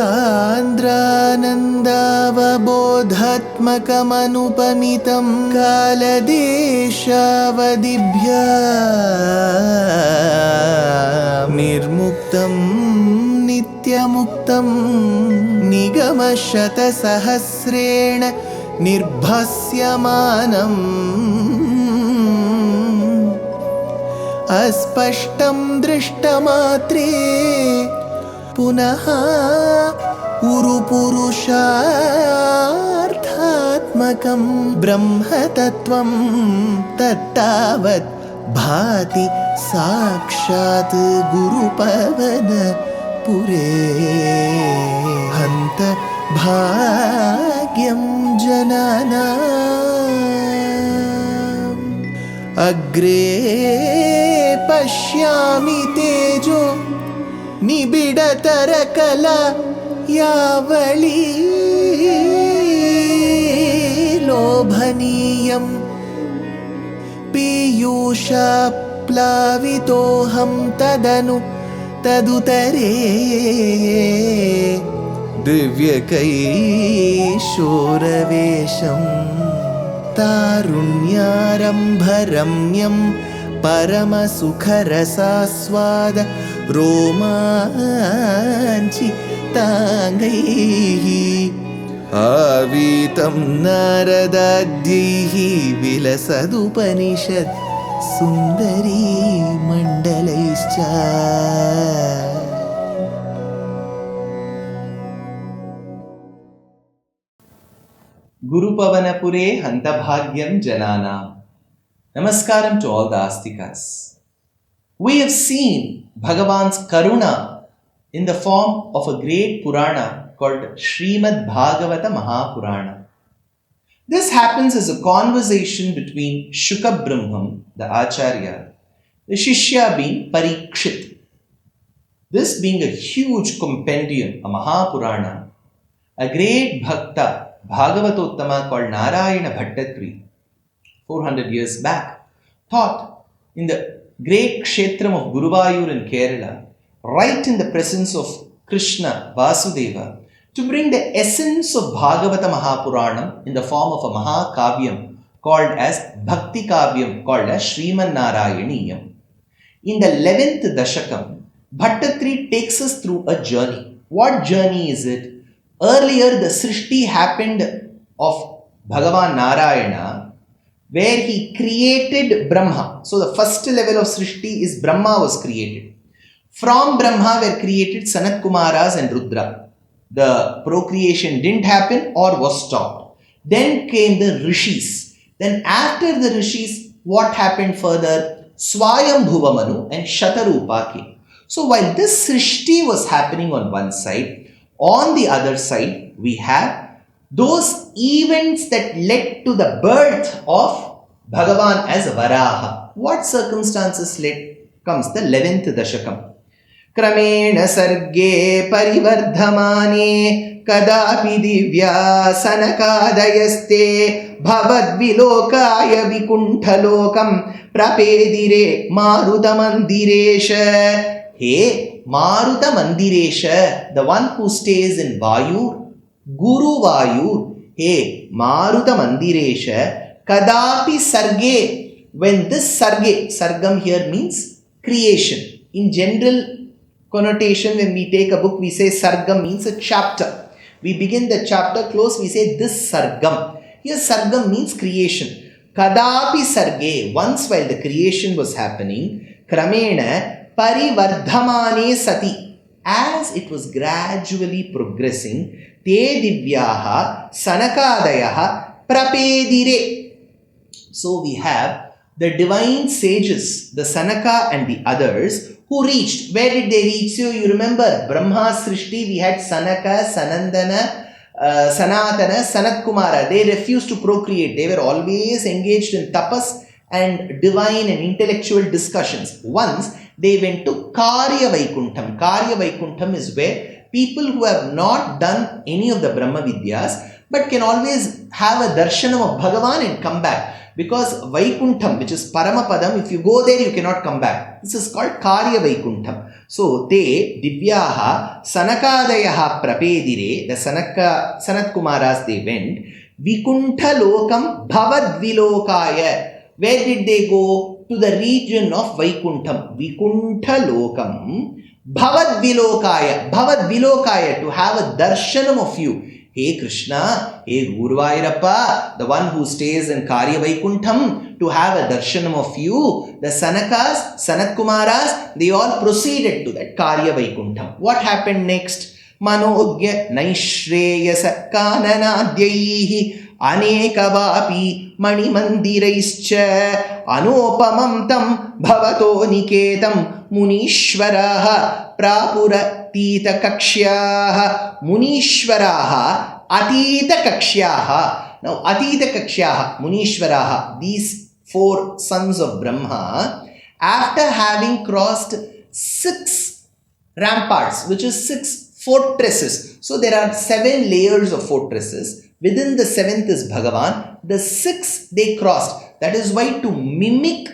सान्द्रानन्दावबोधात्मकमनुपमितं कालदेशावदिभ्या निर्मुक्तं नित्यमुक्तं निगमशतसहस्रेण निर्भास्यमानम् अस्पष्टं दृष्टमात्रे पुनः उरुपुरुषार्थात्मकं ब्रह्मतत्त्वं तत्तावत् भाति साक्षात् गुरुपवनपुरे हन्त भाग्यं जनानाम् अग्रे पश्यामि तेजो निबिडतरकला यावली लोभनीयं पीयूषाप्लावितोऽहं तदुतरे दिव्यकैशोरवेशं तारुण्यारम्भरम्यं परमसुखरसास्वाद रोमाञ्चिताङ्गैः आवीतं नारदाद्यैः विलसदुपनिषत् सुन्दरी मण्डलैश्च Gurupavanapure Hantabhagyam Jananam. Namaskaram to all the Astikas. We have seen Bhagavan's Karuna in the form of a great Purana called Śrīman Nārāyaṇīyam. This happens as a conversation between Shuka Brahmam, the Acharya, the Shishya being Parikshit. This being a huge compendium, a Mahapurana, a great Bhakta, Bhagavatottama called Nārāyaṇa Bhaṭṭatiri, 400 years back, taught in the great kshetram of Guruvayur in Kerala, right in the presence of Krishna, Vasudeva, to bring the essence of Bhagavata Mahapuranam in the form of a Mahakavyam called as Bhakti Kavyam, called as Śrīman Nārāyaṇīyam. In the 11th Dashakam, Bhaṭṭatiri takes us through a journey. What journey is it? Earlier, the Srishti happened of Bhagavan Narayana, where he created Brahma. So, the first level of Srishti is Brahma was created. From Brahma were created Sanat Kumaras and Rudra. The procreation didn't happen or was stopped. Then came the Rishis. Then after the Rishis, what happened further? Swayambhuva Manu and Shatarupa came. So, while this Srishti was happening on one side, on the other side, we have those events that led to the birth of Bhagavan as Varaha. What circumstances led? Comes the 11th Dashakam. Kramena sarge parivardhamane kadapi divya sanakadayaste bhavad vilokaya vikuntalokam prapedire marutamandiresha. Hey, Maruta Mandiresha, the one who stays in Vayur, Guru Vayur, hey, Maruta Mandiresha, Kadapi Sarge, when this Sarge, Sargam here means creation. In general connotation, when we take a book, we say Sargam means a chapter. We begin the chapter, close, we say this Sargam. Here Sargam means creation. Kadapi Sarge, once while the creation was happening, Kramena, Parivardhamane sati, as it was gradually progressing, te divyaha sanakadayaha prapedire. So we have the divine sages, the Sanaka and the others, who reached. Where did they reach? So you remember, Brahma Srishti, we had Sanaka, Sanandana, Sanatana, Sanat Kumara. They refused to procreate. They were always engaged in tapas and divine and intellectual discussions. Once they went to Karya Vaikuntham. Karya Vaikuntham is where people who have not done any of the Brahma Vidyas but can always have a darshanam of Bhagavan and come back. Because Vaikuntham, which is Paramapadam, if you go there, you cannot come back. This is called Karya Vaikuntham. So te divyaha sanakadayaha prapedire, the Sanat Kumaras, they went Vikuntha lokam bhavadvilokaya. Where did they go? To the region of Vaikuntham. Vikuntha lokam bhavadvilokaya. Bhavadvilokaya, to have a darshanam of you. Hey Krishna, hey Guruvayurappa, the one who stays in Karya Vaikuntham, to have a darshanam of you. The Sanakas, Sanat Kumaras, they all proceeded to that Karya Vaikuntham. What happened next? Manogya Naishreyasa Kananadyaihi Anekavapi Manimandiraischa Anopamam Tam Bhavato Niketam Munishvaraha Prapuratita Kakshyah Munishvaraha Atita Kakshyah. Now Atita Kakshyah, Munishvaraha, these 4 sons of Brahma, after having crossed 6 ramparts, which is 6 fortresses. So there are 7 layers of fortresses. Within the 7th is Bhagavan. The 6th they crossed. That is why, to mimic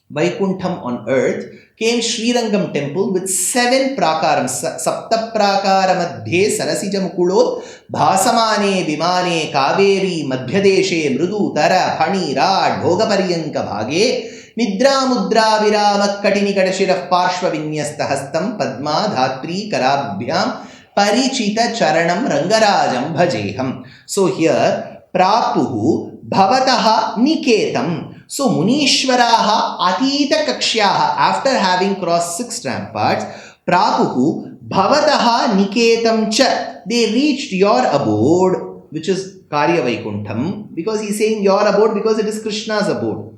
Vaikuntham on earth, came Srirangam temple with 7 prakarams. Sapta prakara madhye sarasija mukulot bhasamane vimane kaveri madhyadeshe mrudu tara phani rad bhogaparyanka bhage Nidra mudra virama katini kadashiraf parshva vinyasta hastam padma dhatri karabhyam parichita charanam rangarajam bhajeham. So here, prapuhu bhavataha niketam. So munishvaraha atita kakshyaha, after having crossed 6 ramparts, prapuhu bhavataha niketam cha, they reached your abode, which is Karya Vaikuntham, because he is saying your abode because it is Krishna's abode.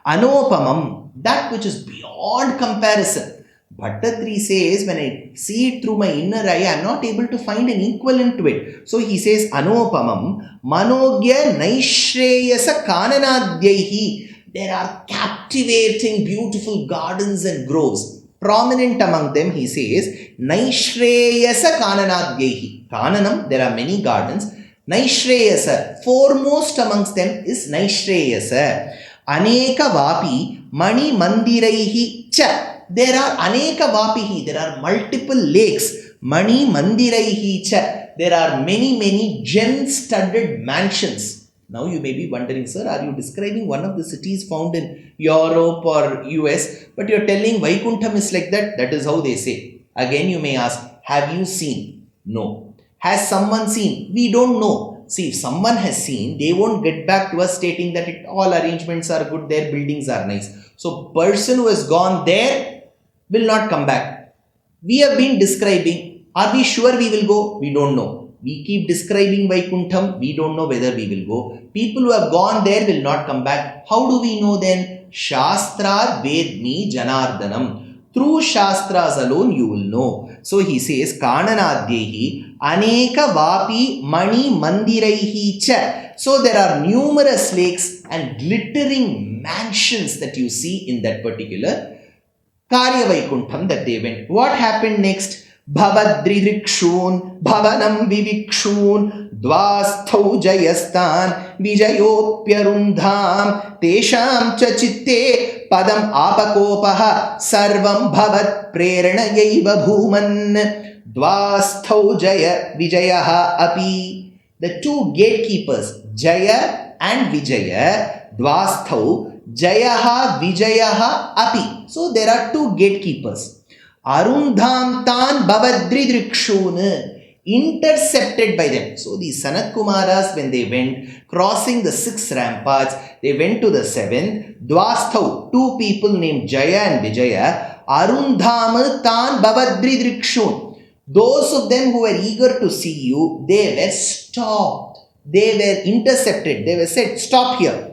Anopamam, that which is beyond comparison. Bhaṭṭatiri says, when I see it through my inner eye, I am not able to find an equivalent to it. So he says, Anopamam, Manogya Naishreyasa Kananadyaihi. There are captivating, beautiful gardens and groves. Prominent among them, he says, Naishreyasa Kananadyaihi. Kananam, there are many gardens. Naishreyasa, foremost amongst them is Naishreyasa. Aneka Vapi Mani Mandiraihi Cha. There are Aneka Vapihi, there are multiple lakes. Mani Mandiraihi Cha. There are many gem-studded mansions. Now you may be wondering, sir, are you describing one of the cities found in Europe or US? But you're telling Vaikuntham is like that. That is how they say. Again, you may ask, have you seen? No. Has someone seen? We don't know. See, if someone has seen, they won't get back to us stating that all arrangements are good, their buildings are nice. So, person who has gone there will not come back. We have been describing. Are we sure we will go? We don't know. We keep describing Vaikuntham. We don't know whether we will go. People who have gone there will not come back. How do we know then? Shastrat Vedmi Janardanam. Through Shastras alone you will know. So he says, Kananadyehi Aneka Vapi Mani Mandiraihi Cha. So there are numerous lakes and glittering mansions that you see in that particular Karya Vaikuntham that they went. What happened next? Bhavadridrikshun Bhavanam Vivikshun Dvasthau Jayastan Vijayopyarundham Tesham Chachitte Padam Apakopaha Sarvam Bhavat Preranayaiva Bhuman Dvasthau Jaya Vijayaha Api. The 2 gatekeepers, Jaya and Vijaya, Dvasthau Jayaha Vijayaha Api. So there are 2 gatekeepers. Arundham Tan Bhavadridrikshun, intercepted by them. So these Sanat Kumaras, when they went, crossing the 6 ramparts, they went to the 7th. Dvasthau, 2 people named Jaya and Vijaya, Arundham Tan Bhavadridrikshun. Those of them who were eager to see you, they were stopped. They were intercepted. They were said, stop here.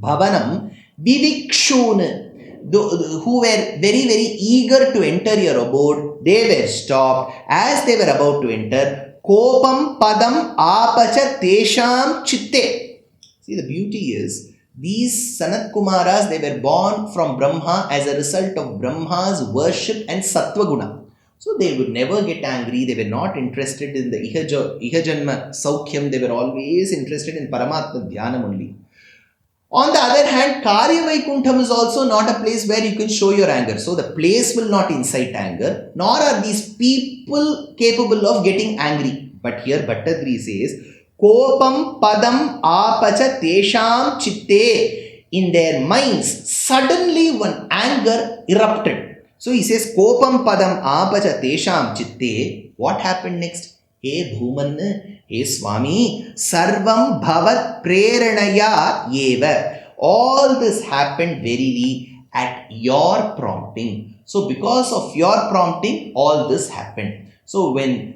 Bhavanam Vivikshun. Who were very eager to enter your abode, they were stopped. As they were about to enter, Kopam Padam Apacha Tesham Chitte. See, the beauty is, these Sanat Kumaras, they were born from Brahma as a result of Brahma's worship and Sattva Guna. So they would never get angry. They were not interested in the Ihajanma Saukhyam. They were always interested in Paramatma Dhyanam only. On the other hand, Karya Vaikuntham is also not a place where you can show your anger. So the place will not incite anger, nor are these people capable of getting angry. But here Bhaṭṭatiri says, Kopam padam apacha tesham chitte. In their minds, suddenly one anger erupted. So he says, Kopam padam apacha tesham chitte. What happened next? Hey Bhuman, hey Swami, Sarvam Bhavat Preranaya Yeva. All this happened verily at your prompting. So because of your prompting, all this happened. So when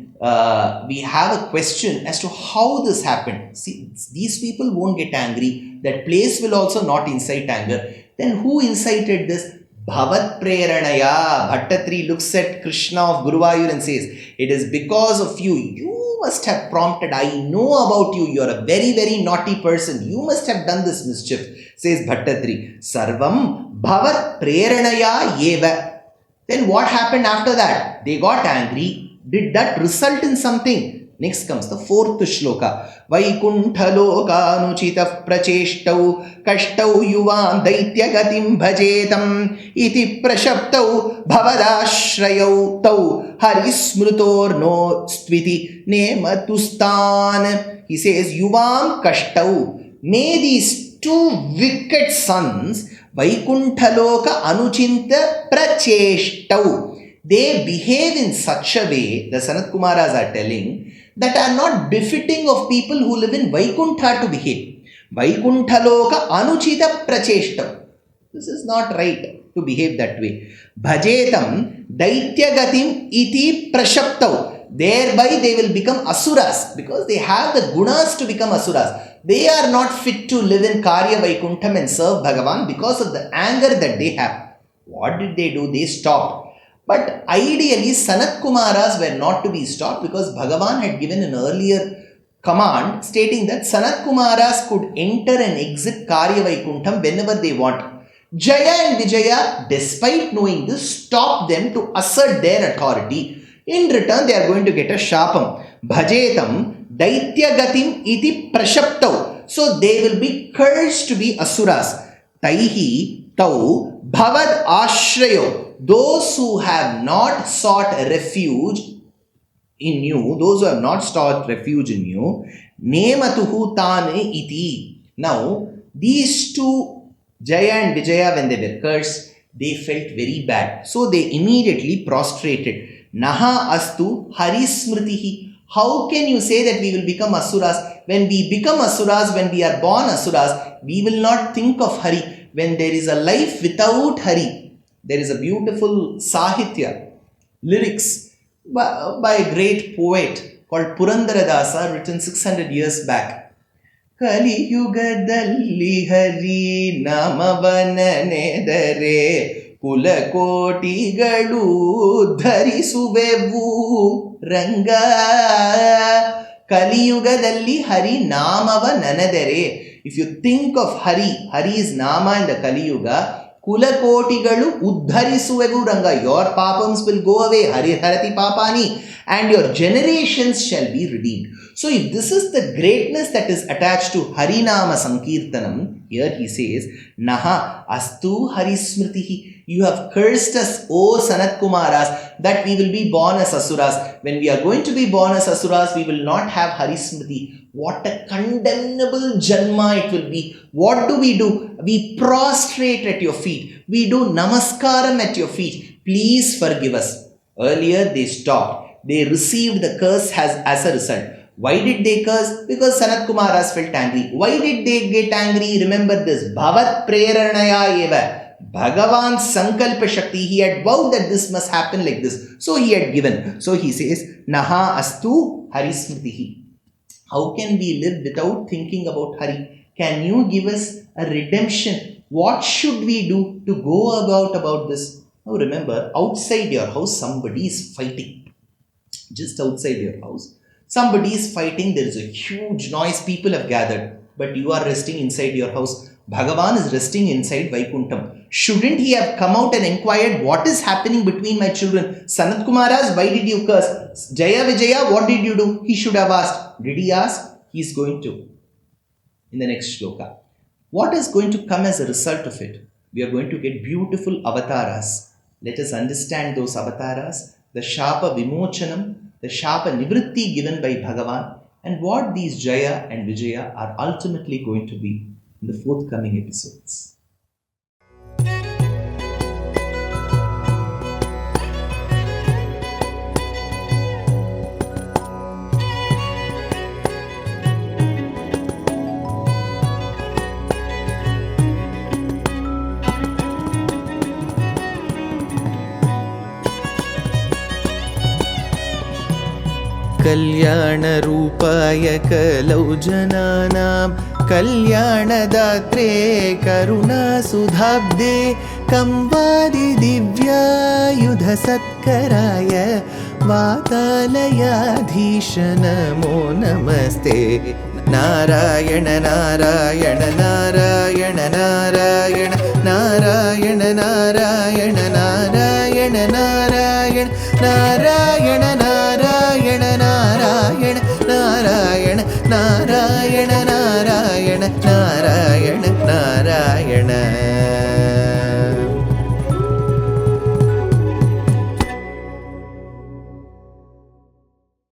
we have a question as to how this happened, see, these people won't get angry. That place will also not incite anger. Then who incited this? Bhavat Preranaya. Bhaṭṭatiri looks at Krishna of Guruvayur and says, it is because of you. You must have prompted. I know about you. You are a very, very naughty person. You must have done this mischief. Says Bhaṭṭatiri. Sarvam Bhavat Preranaya Yeva. Then what happened after that? They got angry. Did that result in something? Next comes the fourth shloka. Vaikuntha-loka-anuchita pracheshtau kashtau yuvam daitya-gatim bhajetam iti prashaptau bhavadashrayau tau harismrutor no stviti nematustan. He says, yuvam kashtau. May these two wicked sons, Vaikuntha-loka-anuchinta pracheshtau, they behave in such a way, the Sanat Kumaras are telling, that are not befitting of people who live in Vaikuntha to behave. Vaikuntha-loka anuchita pracheshtam. This is not right to behave that way. Bhajetam daitya-gatim iti prashaptau. Thereby they will become asuras, because they have the gunas to become asuras. They are not fit to live in Karya Vaikuntham and serve Bhagavan because of the anger that they have. What did they do? They stopped. But ideally, Sanat Kumaras were not to be stopped, because Bhagavan had given an earlier command stating that Sanat Kumaras could enter and exit Karya Vaikuntham whenever they want. Jaya and Vijaya, despite knowing this, stopped them to assert their authority. In return, they are going to get a shapam. Bhajetam daitya gatim iti prashaptau. So they will be cursed to be asuras. Taihi tau bhavad ashrayo. Those who have not sought refuge in you, those who have not sought refuge in you, nematuhu tane iti. Now, these two, Jaya and Vijaya, when they were cursed, they felt very bad. So they immediately prostrated. Naha astu harismritihi. How can you say that we will become asuras? When we become asuras, when we are born asuras, we will not think of Hari. When there is a life without Hari, there is a beautiful Sahitya, lyrics by a great poet called Purandaradasa, written 600 years back. Kali yugadalli hari namavananedare kulakotigalu dharisuvevu ranga. Kali yugadalli hari namavananedare. If you think of Hari, Hari is Nama in the Kali Yuga, Kulakotigalu uddharisuvevu ranga. Your papams will go away. Hari harati papani. And your generations shall be redeemed. So if this is the greatness that is attached to Harinama Sankirtanam, here he says, Naha astu harismritihi. You have cursed us, O Sanat Kumaras, that we will be born as asuras. When we are going to be born as asuras, we will not have harismriti. What a condemnable janma it will be. What do? We prostrate at your feet. We do namaskaram at your feet. Please forgive us. Earlier they stopped. They received the curse as a result. Why did they curse? Because Sanat Kumaras felt angry. Why did they get angry? Remember this. Bhavat Preranaya Eva. Bhagavan's Sankalpa Shakti. He had vowed that this must happen like this. So he had given. So he says, Naha astu harismritihi. How can we live without thinking about Hari? Can you give us a redemption? What should we do to go about this? Now remember, outside your house, somebody is fighting. Just outside your house, somebody is fighting. There is a huge noise. People have gathered. But you are resting inside your house. Bhagavan is resting inside Vaikuntham. Shouldn't he have come out and inquired, what is happening between my children? Sanat Kumaras, why did you curse? Jaya Vijaya, what did you do? He should have asked. Did he ask? He is going to. In the next shloka. What is going to come as a result of it? We are going to get beautiful avatars. Let us understand those avatars, the Shapa Vimochanam, the Shapa Nivritti given by Bhagavan, and what these Jaya and Vijaya are ultimately going to be in the forthcoming episodes. कल्याणरूपाय कलौ जनानां कल्याणदात्रे करुणासुधाब्दे कंवादिदिव्यायुधसत्कराय वातालयाधीश नमो नमस्ते नारायण नारायण नारायण नारायण नारायण नारायण नारायण नारायण नारायण नारायण नारायण नारायण नारायण नारायण नारायण नारायण